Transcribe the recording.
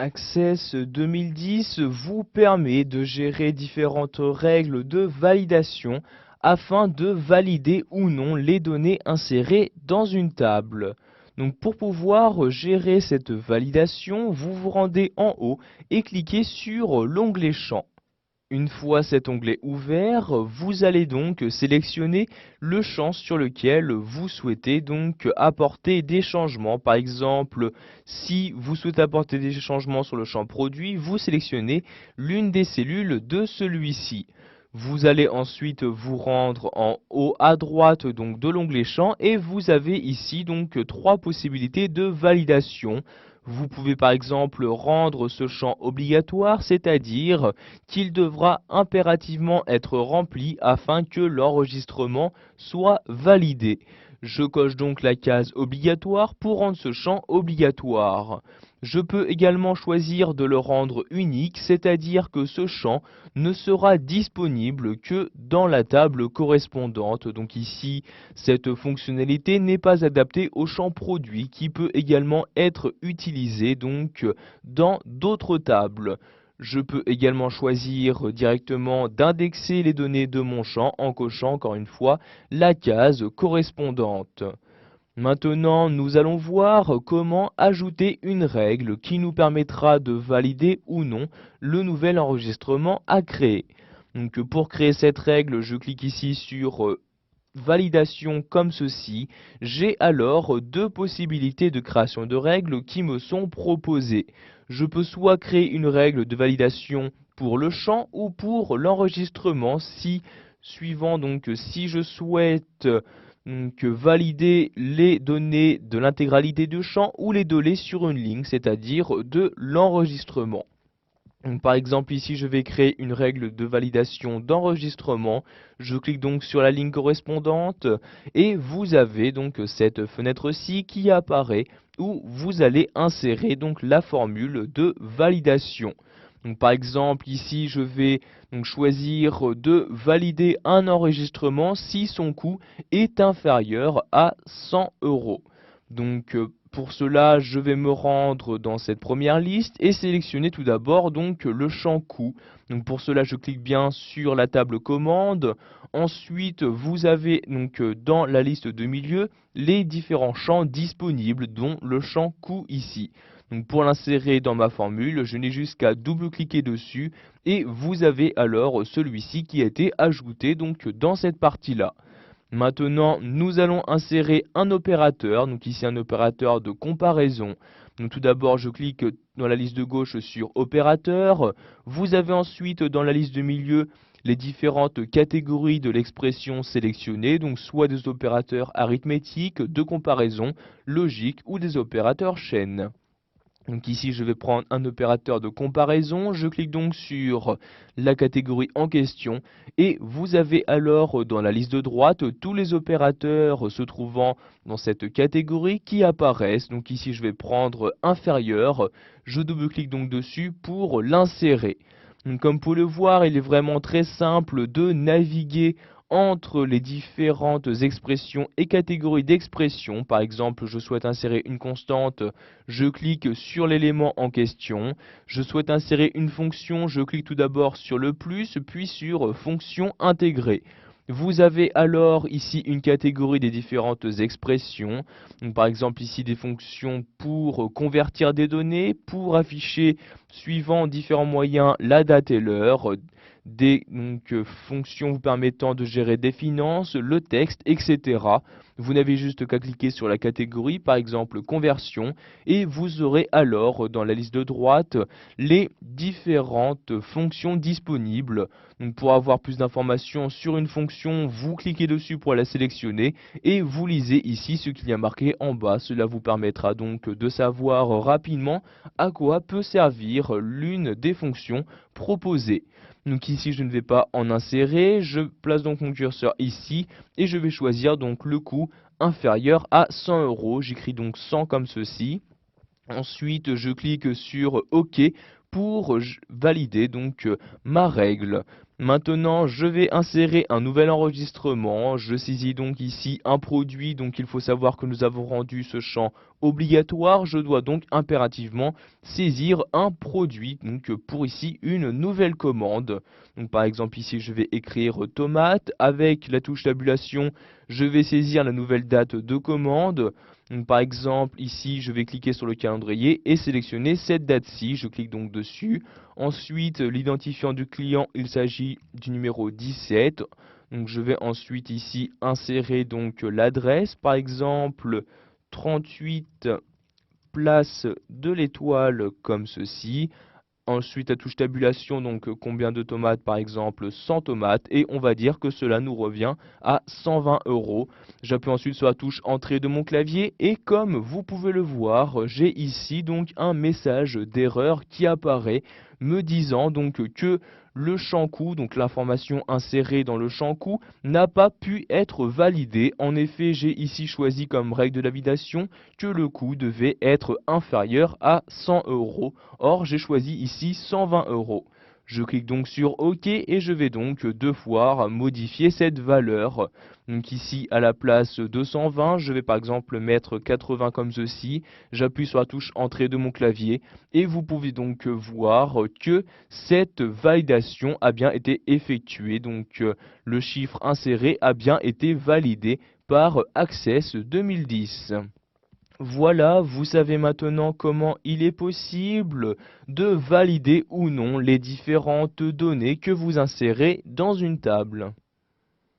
Access 2010 vous permet de gérer différentes règles de validation afin de valider ou non les données insérées dans une table. Donc pour pouvoir gérer cette validation, vous vous rendez en haut et cliquez sur l'onglet Champs. Une fois cet onglet ouvert, vous allez donc sélectionner le champ sur lequel vous souhaitez donc apporter des changements. Par exemple, si vous souhaitez apporter des changements sur le champ produit, vous sélectionnez l'une des cellules de celui-ci. Vous allez ensuite vous rendre en haut à droite donc de l'onglet champ et vous avez ici donc trois possibilités de validation. Vous pouvez par exemple rendre ce champ obligatoire, c'est-à-dire qu'il devra impérativement être rempli afin que l'enregistrement soit validé. Je coche donc la case obligatoire pour rendre ce champ obligatoire. Je peux également choisir de le rendre unique, c'est-à-dire que ce champ ne sera disponible que dans la table correspondante. Donc ici, cette fonctionnalité n'est pas adaptée au champ produit qui peut également être utilisé donc dans d'autres tables. Je peux également choisir directement d'indexer les données de mon champ en cochant encore une fois la case correspondante. Maintenant, nous allons voir comment ajouter une règle qui nous permettra de valider ou non le nouvel enregistrement à créer. Donc, pour créer cette règle, je clique ici sur validation comme ceci. J'ai alors deux possibilités de création de règles qui me sont proposées. Je peux soit créer une règle de validation pour le champ ou pour l'enregistrement si je souhaite valider les données de l'intégralité du champ ou les données sur une ligne, c'est-à-dire de l'enregistrement. Par exemple, ici, je vais créer une règle de validation d'enregistrement. Je clique donc sur la ligne correspondante et vous avez donc cette fenêtre-ci qui apparaît où vous allez insérer donc la formule de validation. Donc, par exemple, ici, je vais donc choisir de valider un enregistrement si son coût est inférieur à 100 euros. Donc, pour cela, je vais me rendre dans cette première liste et sélectionner tout d'abord donc le champ coût. Donc, pour cela, je clique bien sur la table commande. Ensuite, vous avez donc dans la liste de milieu les différents champs disponibles, dont le champ coût ici. Donc pour l'insérer dans ma formule, je n'ai juste qu'à double-cliquer dessus et vous avez alors celui-ci qui a été ajouté donc dans cette partie-là. Maintenant, nous allons insérer un opérateur, donc ici un opérateur de comparaison. Donc tout d'abord, je clique dans la liste de gauche sur opérateur. Vous avez ensuite dans la liste de milieu les différentes catégories de l'expression sélectionnée, donc soit des opérateurs arithmétiques, de comparaison, logique ou des opérateurs chaîne. Donc ici, je vais prendre un opérateur de comparaison. Je clique donc sur la catégorie en question et vous avez alors dans la liste de droite tous les opérateurs se trouvant dans cette catégorie qui apparaissent. Donc ici, je vais prendre inférieur. Je double-clique donc dessus pour l'insérer. Comme vous pouvez le voir, il est vraiment très simple de naviguer entre les différentes expressions et catégories d'expressions. Par exemple, je souhaite insérer une constante, je clique sur l'élément en question. Je souhaite insérer une fonction, je clique tout d'abord sur le plus, puis sur fonction intégrée. Vous avez alors ici une catégorie des différentes expressions. Donc, par exemple ici des fonctions pour convertir des données, pour afficher suivant différents moyens la date et l'heure, des fonctions vous permettant de gérer des finances, le texte, etc. Vous n'avez juste qu'à cliquer sur la catégorie, par exemple conversion, et vous aurez alors dans la liste de droite les différentes fonctions disponibles. Donc, pour avoir plus d'informations sur une fonction, vous cliquez dessus pour la sélectionner et vous lisez ici ce qu'il y a marqué en bas. Cela vous permettra donc de savoir rapidement à quoi peut servir l'une des fonctions proposées. Donc ici, je ne vais pas en insérer. Je place donc mon curseur ici et je vais choisir donc le coût inférieur à 100 euros. J'écris donc 100 comme ceci. Ensuite, je clique sur OK pour valider donc ma règle. Maintenant, je vais insérer un nouvel enregistrement. Je saisis donc ici un produit. Donc, il faut savoir que nous avons rendu ce champ obligatoire. Je dois donc impérativement saisir un produit. Donc, pour ici, une nouvelle commande. Donc, par exemple, ici, je vais écrire tomate. Avec la touche tabulation, je vais saisir la nouvelle date de commande. Donc, par exemple, ici, je vais cliquer sur le calendrier et sélectionner cette date-ci. Je clique donc dessus. Ensuite, l'identifiant du client, il s'agit du numéro 17. Donc, je vais ensuite ici insérer donc l'adresse, par exemple 38 place de l'Étoile comme ceci. Ensuite, la touche tabulation, donc combien de tomates, par exemple 100 tomates, et on va dire que cela nous revient à 120 euros. J'appuie ensuite sur la touche entrée de mon clavier, et comme vous pouvez le voir, j'ai ici donc un message d'erreur qui apparaît, me disant donc que le champ coût, donc l'information insérée dans le champ coût, n'a pas pu être validé. En effet, j'ai ici choisi comme règle de validation que le coût devait être inférieur à 100 euros. Or, j'ai choisi ici 120 euros. Je clique donc sur OK et je vais donc devoir modifier cette valeur. Donc ici, à la place de 120, je vais par exemple mettre 80 comme ceci. J'appuie sur la touche entrée de mon clavier et vous pouvez donc voir que cette validation a bien été effectuée. Donc le chiffre inséré a bien été validé par Access 2010. Voilà, vous savez maintenant comment il est possible de valider ou non les différentes données que vous insérez dans une table.